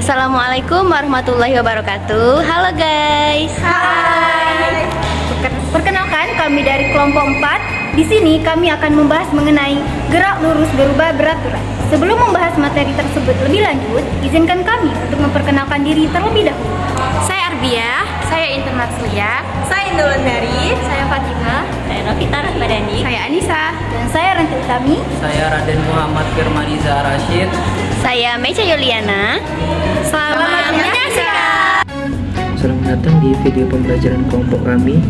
Assalamualaikum warahmatullahi wabarakatuh. Halo guys. Hai. Perkenalkan, kami dari kelompok 4. Di sini kami akan membahas mengenai gerak lurus berubah beraturan. Sebelum membahas materi tersebut lebih lanjut, izinkan kami untuk memperkenalkan diri terlebih dahulu. Saya Arbia, saya Intan Marslia, Saya Indolendari, saya Fatimah, saya Novita Rahmadani, saya Anissa, Dan saya Ranti Utami. Saya Raden Muhammad Firmaniza Rashid. saya Mecha Yuliana. Selamat menyaksikan. Selamat datang di video pembelajaran kelompok kami.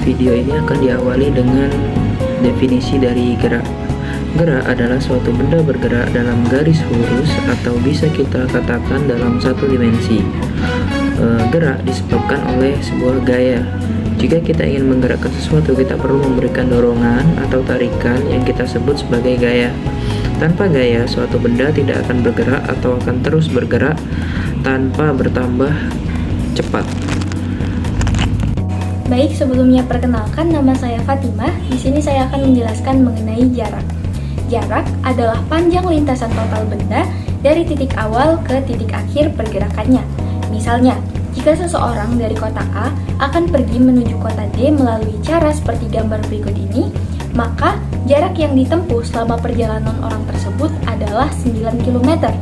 Video ini akan diawali dengan definisi dari gerak. Gerak adalah suatu benda bergerak dalam garis lurus atau bisa kita katakan dalam satu dimensi. Gerak disebabkan oleh sebuah gaya. Jika kita ingin menggerakkan sesuatu, kita perlu memberikan dorongan atau tarikan yang kita sebut sebagai gaya. Tanpa gaya, suatu benda tidak akan bergerak atau akan terus bergerak tanpa bertambah cepat. Baik, sebelumnya perkenalkan, nama saya Fatimah. Di sini saya akan menjelaskan mengenai jarak. Jarak adalah panjang lintasan total benda dari titik awal ke titik akhir pergerakannya. Misalnya, jika seseorang dari kota A akan pergi menuju kota D melalui cara seperti gambar berikut ini, maka jarak yang ditempuh selama perjalanan orang tersebut adalah 9 km.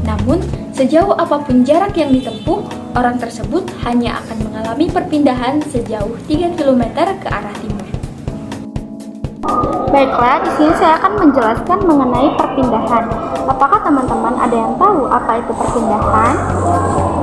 Namun, sejauh apapun jarak yang ditempuh, orang tersebut hanya akan mengalami perpindahan sejauh 3 km ke arah timur. Baiklah, di sini saya akan menjelaskan mengenai perpindahan. Apakah teman-teman ada yang tahu apa itu perpindahan?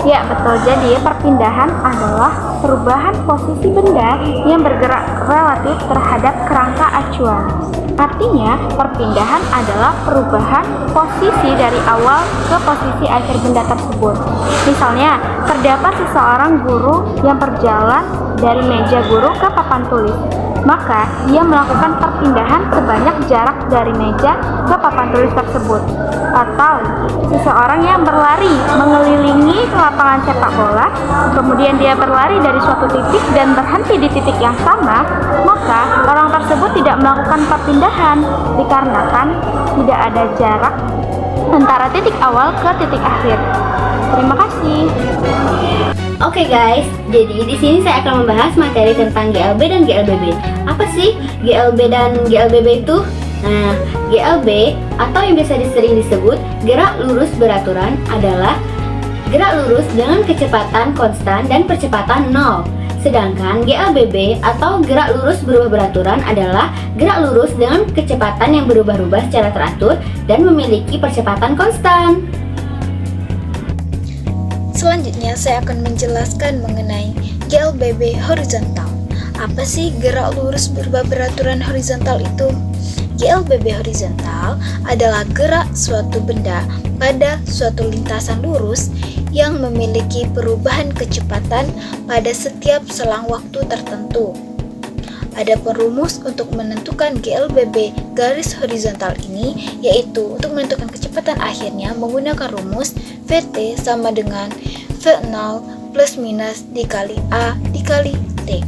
Ya, betul. Jadi, perpindahan adalah perubahan posisi benda yang bergerak relatif terhadap kerangka acuan. Artinya, perpindahan adalah perubahan posisi dari awal ke posisi akhir benda tersebut. Misalnya, terdapat seseorang guru yang berjalan dari meja guru ke papan tulis. Maka, ia melakukan perpindahan sebanyak jarak dari meja ke papan tulis tersebut. Atau, seseorang yang berlari mengelilingi lapangan sepak bola, kemudian dia berlari dari suatu titik dan berhenti di titik yang sama, maka orang tersebut tidak melakukan perpindahan dikarenakan tidak ada jarak antara titik awal ke titik akhir. Terima kasih. Oke guys, jadi di sini saya akan membahas materi tentang GLB dan GLBB. Apa sih GLB dan GLBB itu? Nah, GLB atau yang biasa sering disebut gerak lurus beraturan adalah gerak lurus dengan kecepatan konstan dan percepatan 0. Sedangkan GLBB atau gerak lurus berubah beraturan adalah gerak lurus dengan kecepatan yang berubah-ubah secara teratur dan memiliki percepatan konstan. Selanjutnya saya akan menjelaskan mengenai GLBB horizontal. Apa sih gerak lurus berubah beraturan horizontal itu? GLBB horizontal adalah gerak suatu benda pada suatu lintasan lurus yang memiliki perubahan kecepatan pada setiap selang waktu tertentu. Ada perumus untuk menentukan GLBB garis horizontal ini, yaitu untuk menentukan kecepatan akhirnya menggunakan rumus VT sama dengan V0 plus minus dikali A dikali T.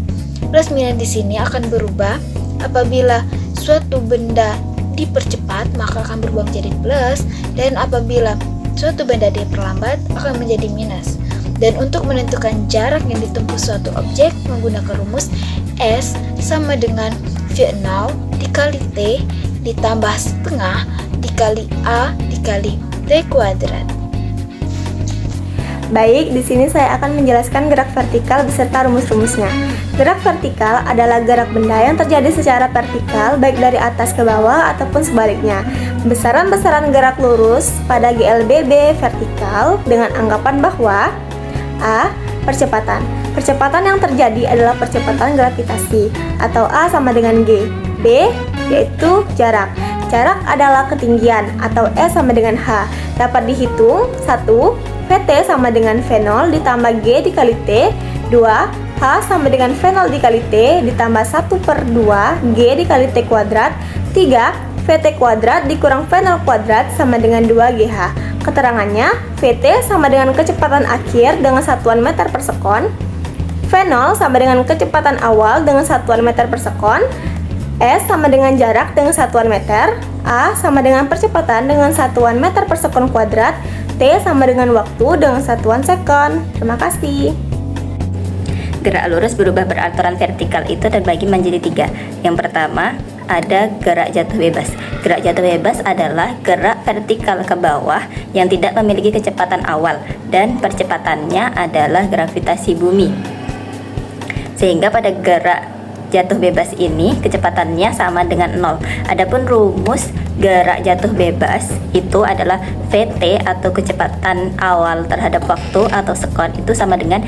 Plus minus di sini akan berubah apabila suatu benda dipercepat maka akan berubah menjadi plus, dan apabila suatu benda diperlambat akan menjadi minus. Dan untuk menentukan jarak yang ditempuh suatu objek menggunakan rumus S sama dengan V0 dikali T ditambah setengah dikali A dikali T kuadrat. Baik, di sini saya akan menjelaskan gerak vertikal beserta rumus-rumusnya. Gerak vertikal adalah gerak benda yang terjadi secara vertikal baik dari atas ke bawah ataupun sebaliknya. Besaran-besaran gerak lurus pada GLBB vertikal dengan anggapan bahwa A. Percepatan. Percepatan yang terjadi adalah percepatan gravitasi atau A sama dengan G. B. Yaitu jarak. Jarak adalah ketinggian atau S sama dengan H. Dapat dihitung 1. VT sama dengan V0 ditambah G dikali T. 2. H sama dengan V0 dikali T ditambah 1/2 G dikali T kuadrat. 3. VT kuadrat dikurang V0 kuadrat sama dengan 2GH. Keterangannya, VT sama dengan kecepatan akhir dengan satuan meter per sekon, V0 sama dengan kecepatan awal dengan satuan meter per sekon, S sama dengan jarak dengan satuan meter, A sama dengan percepatan dengan satuan meter per sekon kuadrat, T sama dengan waktu dengan satuan sekon. Terima kasih. Gerak lurus berubah beraturan vertikal itu terbagi menjadi 3. Yang pertama, ada gerak jatuh bebas. Gerak jatuh bebas adalah gerak vertikal ke bawah yang tidak memiliki kecepatan awal dan percepatannya adalah gravitasi bumi. Sehingga pada gerak jatuh bebas ini kecepatannya sama dengan 0. Adapun rumus gerak jatuh bebas itu adalah VT atau kecepatan awal terhadap waktu atau sekon itu sama dengan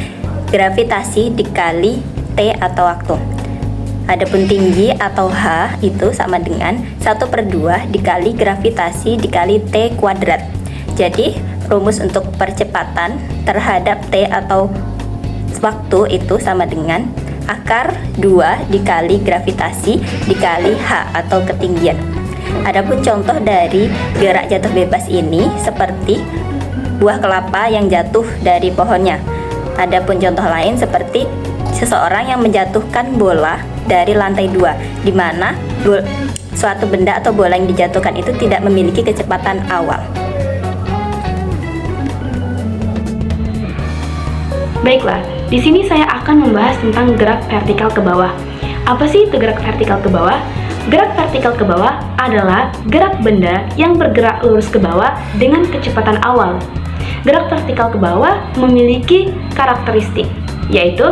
gravitasi dikali T atau waktu. Adapun tinggi atau H itu sama dengan 1/2 dikali gravitasi dikali T kuadrat. Jadi rumus untuk percepatan terhadap T atau waktu itu sama dengan akar 2 dikali gravitasi dikali H atau ketinggian. Adapun contoh dari gerak jatuh bebas ini seperti buah kelapa yang jatuh dari pohonnya. Adapun contoh lain seperti seseorang yang menjatuhkan bola dari lantai 2, di mana suatu benda atau bola yang dijatuhkan itu tidak memiliki kecepatan awal. Baiklah, di sini saya akan membahas tentang gerak vertikal ke bawah. Apa sih itu gerak vertikal ke bawah? Gerak vertikal ke bawah adalah gerak benda yang bergerak lurus ke bawah dengan kecepatan awal. Gerak vertikal ke bawah memiliki karakteristik, yaitu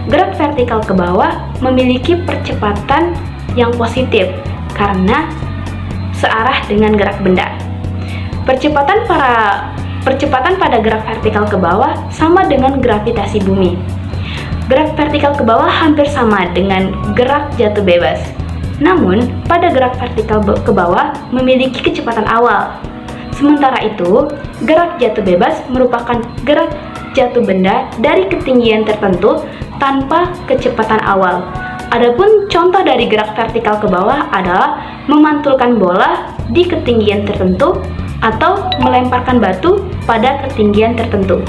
gerak vertikal ke bawah memiliki percepatan yang positif karena searah dengan gerak benda. Percepatan pada gerak vertikal ke bawah sama dengan gravitasi bumi. Gerak vertikal ke bawah hampir sama dengan gerak jatuh bebas. Namun, pada gerak vertikal ke bawah memiliki kecepatan awal. Sementara itu, gerak jatuh bebas merupakan gerak jatuh benda dari ketinggian tertentu tanpa kecepatan awal. Adapun contoh dari gerak vertikal ke bawah adalah memantulkan bola di ketinggian tertentu atau melemparkan batu pada ketinggian tertentu.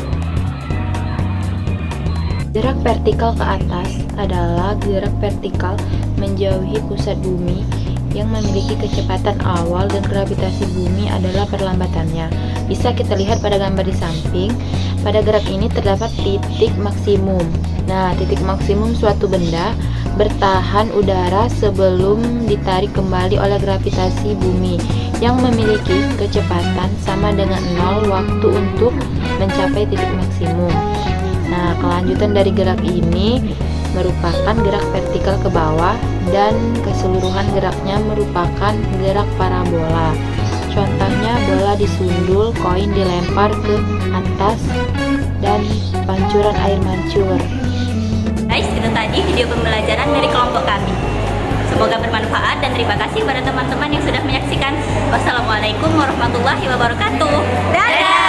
Gerak vertikal ke atas adalah gerak vertikal menjauhi pusat bumi yang memiliki kecepatan awal dan gravitasi bumi adalah perlambatannya. Bisa kita lihat pada gambar di samping. Pada gerak ini terdapat titik maksimum. Nah, titik maksimum suatu benda bertahan udara sebelum ditarik kembali oleh gravitasi bumi yang memiliki kecepatan sama dengan 0 waktu untuk mencapai titik maksimum. Nah, kelanjutan dari gerak ini merupakan gerak vertikal ke bawah dan keseluruhan geraknya merupakan gerak parabola. Contohnya bola disundul, koin dilempar ke atas, dan pancuran air mancur. Guys, itu tadi video pembelajaran dari kelompok kami. Semoga bermanfaat dan terima kasih kepada teman-teman yang sudah menyaksikan. Wassalamualaikum warahmatullahi wabarakatuh. Dadah!